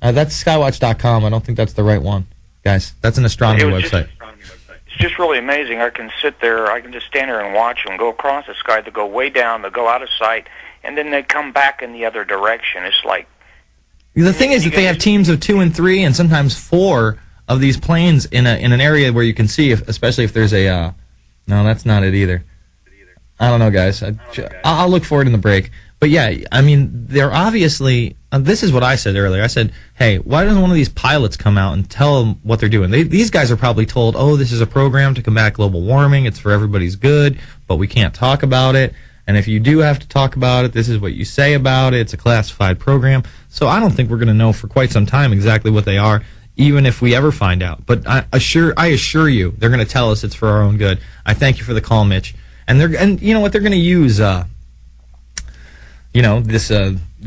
That's skywatch.com. I don't think that's the right one, guys. That's an astronomy website. It's just really amazing. I can sit there, I can just stand there and watch them go across the sky. They go way down, they go out of sight, and then they come back in the other direction. It's like... The thing is that they have teams of 2 and 3 and sometimes 4 of these planes in an area where you can see, especially if there's a... no, that's not it either. I don't know, guys. I'll look for it in the break. But yeah, I mean, they're obviously... this is what I said earlier. I said, hey, why doesn't one of these pilots come out and tell them what they're doing? These guys are probably told, oh, this is a program to combat global warming. It's for everybody's good, but we can't talk about it. And if you do have to talk about it, this is what you say about it. It's a classified program. So I don't think we're going to know for quite some time exactly what they are, even if we ever find out. But I assure you, they're going to tell us it's for our own good. I thank you for the call, Mitch. And you know what? They're going to use, this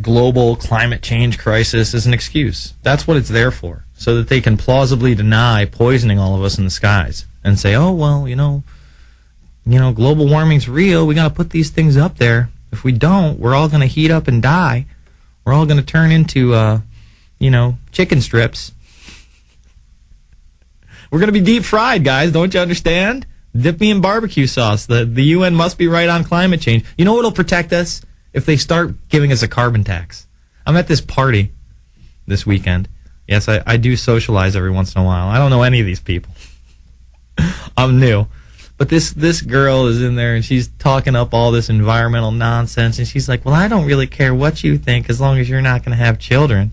global climate change crisis as an excuse. That's what it's there for, so that they can plausibly deny poisoning all of us in the skies and say, oh, well, global warming's real. We got to put these things up there. If we don't, we're all going to heat up and die. We're all going to turn into, chicken strips. We're going to be deep fried, guys. Don't you understand? Dip me in barbecue sauce. The UN must be right on climate change. You know what'll protect us? If they start giving us a carbon tax. I'm at this party this weekend. Yes, I do socialize every once in a while. I don't know any of these people. I'm new. But this girl is in there, and she's talking up all this environmental nonsense, and she's like, well, I don't really care what you think as long as you're not going to have children.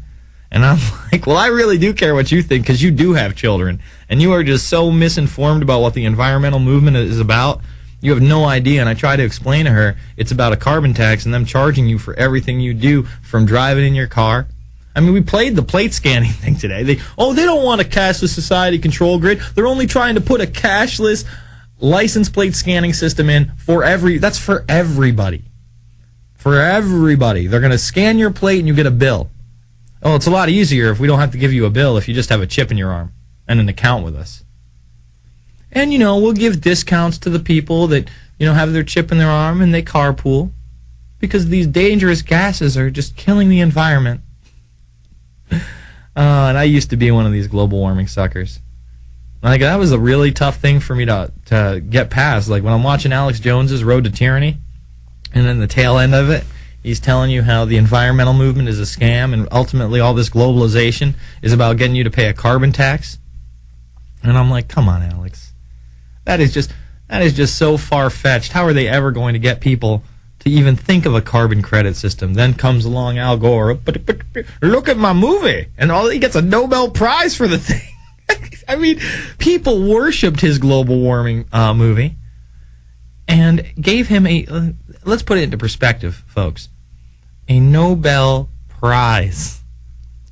And I'm like, well, I really do care what you think because you do have children. And you are just so misinformed about what the environmental movement is about. You have no idea, and I try to explain to her it's about a carbon tax and them charging you for everything you do from driving in your car. I mean, we played the plate scanning thing today. They don't want a cashless society control grid. They're only trying to put a cashless license plate scanning system in that's for everybody. For everybody. They're going to scan your plate and you get a bill. Oh, it's a lot easier if we don't have to give you a bill if you just have a chip in your arm and an account with us. And, we'll give discounts to the people that, have their chip in their arm and they carpool because these dangerous gases are just killing the environment. And I used to be one of these global warming suckers. Like, that was a really tough thing for me to get past. Like, when I'm watching Alex Jones's Road to Tyranny, and then the tail end of it, he's telling you how the environmental movement is a scam and ultimately all this globalization is about getting you to pay a carbon tax. And I'm like, come on, Alex. That is just so far-fetched. How are they ever going to get people to even think of a carbon credit system? Then comes along Al Gore, but look at my movie, and he gets a Nobel Prize for the thing. I mean, people worshipped his global warming movie and gave him let's put it into perspective, folks, a Nobel Prize.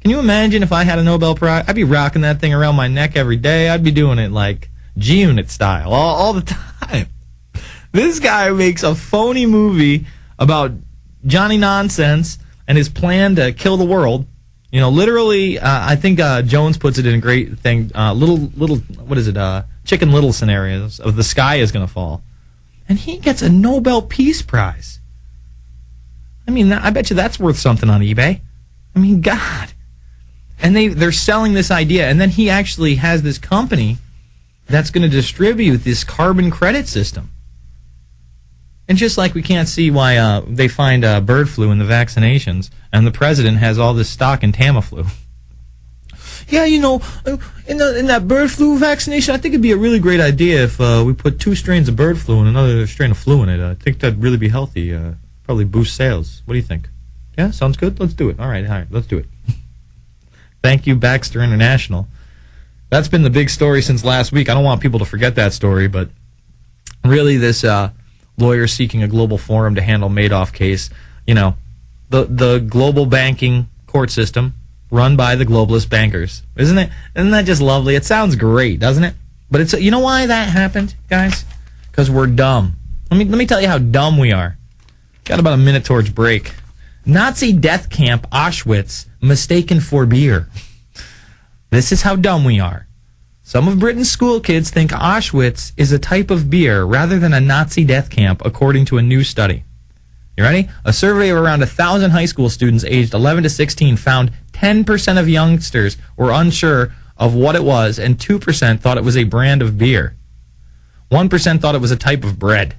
Can you imagine if I had a Nobel Prize? I'd be rocking that thing around my neck every day. I'd be doing it like G-Unit style all the time. This guy makes a phony movie about Johnny Nonsense and his plan to kill the world. Literally, I think Jones puts it in a great thing. Chicken Little scenarios of the sky is going to fall. And he gets a Nobel Peace Prize. I mean, I bet you that's worth something on eBay. I mean, God. And they're selling this idea, and then he actually has this company that's going to distribute this carbon credit system. And just like we can't see why they find bird flu in the vaccinations, and the president has all this stock in Tamiflu. Yeah, in that bird flu vaccination, I think it'd be a really great idea if we put 2 strains of bird flu and another strain of flu in it. I think that'd really be healthy. Probably boost sales. What do you think? Yeah, sounds good? Let's do it. All right, let's do it. Thank you, Baxter International. That's been the big story since last week. I don't want people to forget that story, but really this lawyer seeking a global forum to handle Madoff case, the global banking court system run by the globalist bankers. Isn't it? Isn't that just lovely? It sounds great, doesn't it? But it's you know why that happened, guys? Because we're dumb. Let me tell you how dumb we are. Got about a minute towards break. Nazi death camp Auschwitz mistaken for beer. This is how dumb we are. Some of Britain's school kids think Auschwitz is a type of beer rather than a Nazi death camp, according to a new study. You ready? A survey of around 1,000 high school students aged 11 to 16 found 10% of youngsters were unsure of what it was, and 2% thought it was a brand of beer. 1% thought it was a type of bread.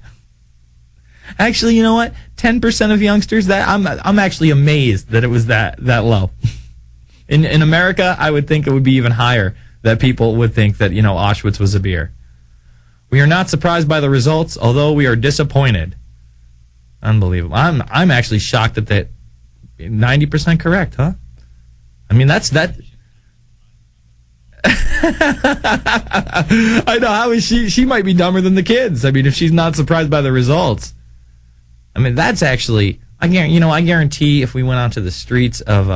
Actually, you know what? 10% of youngsters, that I'm actually amazed that it was that low. In America, I would think it would be even higher, that people would think that, Auschwitz was a beer. We are not surprised by the results, although we are disappointed. Unbelievable. I'm actually shocked that 90% correct, huh? I mean, that's that. I know, how is she might be dumber than the kids. I mean, if she's not surprised by the results. I mean, that's actually, I guarantee if we went out to the streets of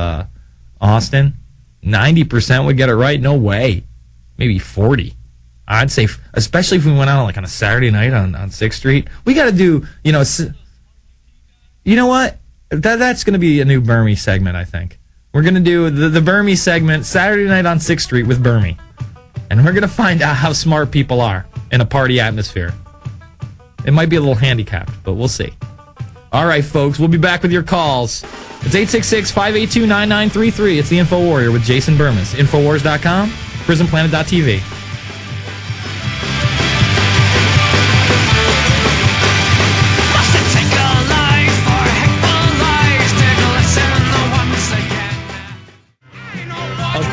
Austin, 90% would get it right. No way. Maybe 40. I'd say, especially if we went out on a Saturday night on 6th Street. We got to do, you know what? That's going to be a new Bermy segment, I think. We're going to do the Bermy segment Saturday night on 6th Street with Bermy. And we're going to find out how smart people are in a party atmosphere. It might be a little handicapped, but we'll see. All right, folks, we'll be back with your calls. It's 866-582-9933. It's the InfoWarrior with Jason Bermas. Infowars.com, prisonplanet.tv.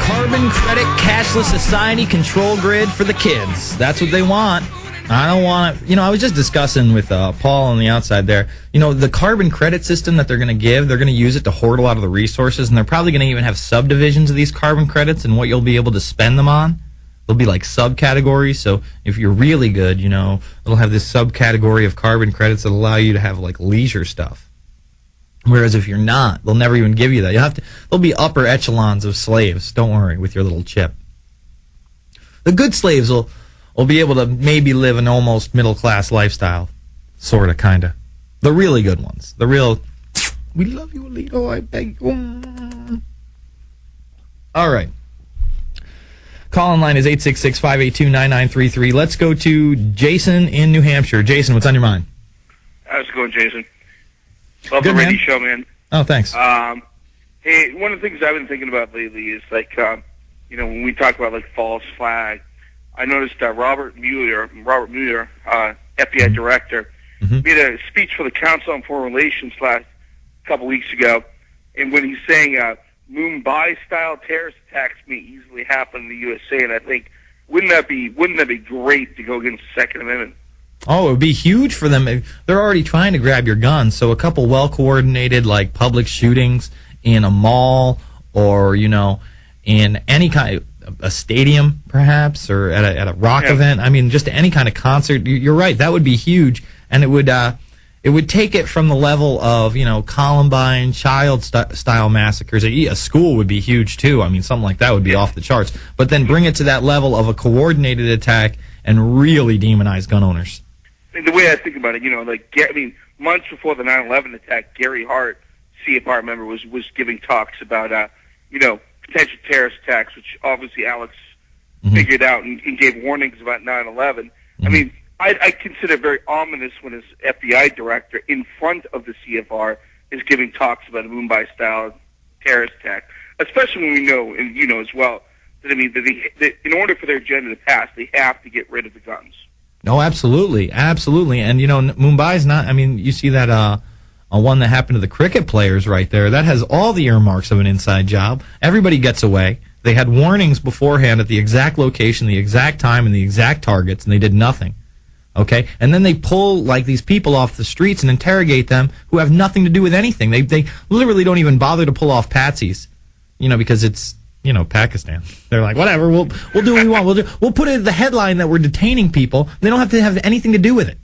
Carbon credit cashless society control grid for the kids. That's what they want. I don't want it. I was just discussing with Paul on the outside there. The carbon credit system that they're going to give, they're going to use it to hoard a lot of the resources, and they're probably going to even have subdivisions of these carbon credits and what you'll be able to spend them on. They'll be like subcategories. So if you're really good, it'll have this subcategory of carbon credits that allow you to have leisure stuff. Whereas if you're not, they'll never even give you that. There'll be upper echelons of slaves. Don't worry, with your little chip. The good slaves will be able to maybe live an almost middle-class lifestyle. Sort of, kind of. The really good ones. The real, we love you, Alito, I beg you. All right. Call-in line is 866-582-9933. Let's go to Jason in New Hampshire. Jason, what's on your mind? How's it going, Jason? Love Good, the radio show, man. Oh, thanks. Hey, one of the things I've been thinking about lately is, when we talk about, false flag, I noticed Robert Mueller, FBI director, made a speech for the Council on Foreign Relations a couple weeks ago, and when he's saying Mumbai-style terrorist attacks may easily happen in the USA, and I think, wouldn't that be great to go against the Second Amendment? Oh, it would be huge for them. They're already trying to grab your guns, so a couple well-coordinated, public shootings in a mall or, in any kind of a stadium, perhaps, or at a rock event. I mean, just any kind of concert. You're right. That would be huge, and it would take it from the level of, Columbine, child-style massacres. A school would be huge, too. I mean, something like that would be off the charts. But then bring it to that level of a coordinated attack and really demonize gun owners. And the way I think about it, months before the 9/11 attack, Gary Hart, CFR member, was giving talks about, potential terrorist attacks, which obviously Alex figured out and gave warnings about 9/11. I mean, I consider it very ominous when his FBI director, in front of the CFR, is giving talks about a Mumbai-style terrorist attack, especially when we know, and you know as well, that that in order for their agenda to pass, they have to get rid of the guns. No, absolutely, absolutely. And, Mumbai's not, you see that one that happened to the cricket players right there. That has all the earmarks of an inside job. Everybody gets away. They had warnings beforehand at the exact location, the exact time, and the exact targets, and they did nothing. Okay? And then they pull, these people off the streets and interrogate them who have nothing to do with anything. They literally don't even bother to pull off patsies, because it's, Pakistan. They're like, whatever, we'll do what we want. We'll put it in the headline that we're detaining people. They don't have to have anything to do with it.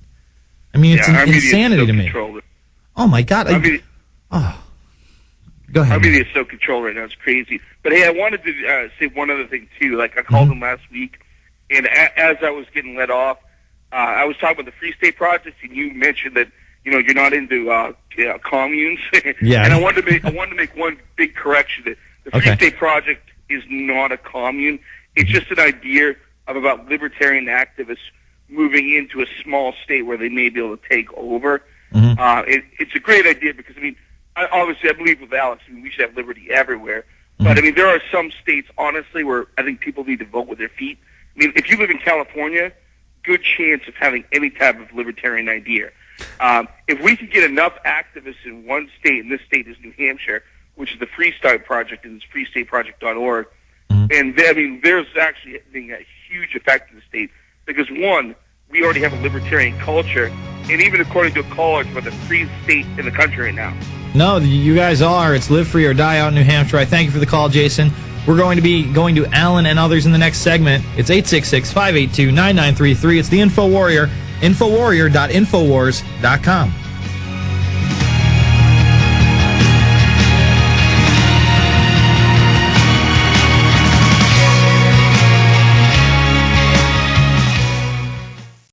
It's insanity to me. Oh, my God. Go ahead. Our media is so controlled right now. It's crazy. But, hey, I wanted to say one other thing, too. I called him last week, and as I was getting let off, I was talking about the Free State Project, and you mentioned that, you're not into communes. Yeah. And I wanted to make one big correction. The Free State Project is not a commune. It's just an idea about libertarian activists moving into a small state where they may be able to take over. It's a great idea because, I mean, obviously I believe with Alex, I mean, we should have liberty everywhere. But, I mean, there are some states, honestly, where I think people need to vote with their feet. I mean, if you live in California, good chance of having any type of libertarian idea. If we can get enough activists in one state, and this state is New Hampshire, which is the Free State Project, and it's freestateproject.org, and I mean, there's actually being a huge effect in the state because, one, we already have a libertarian culture, and even according to a college, we're the free state in the country right now. No, you guys are. It's live free or die out in New Hampshire. I thank you for the call, Jason. We're going to be going to Alan and others in the next segment. It's 866-582-9933. It's the Info Warrior, InfoWarrior.infowars.com.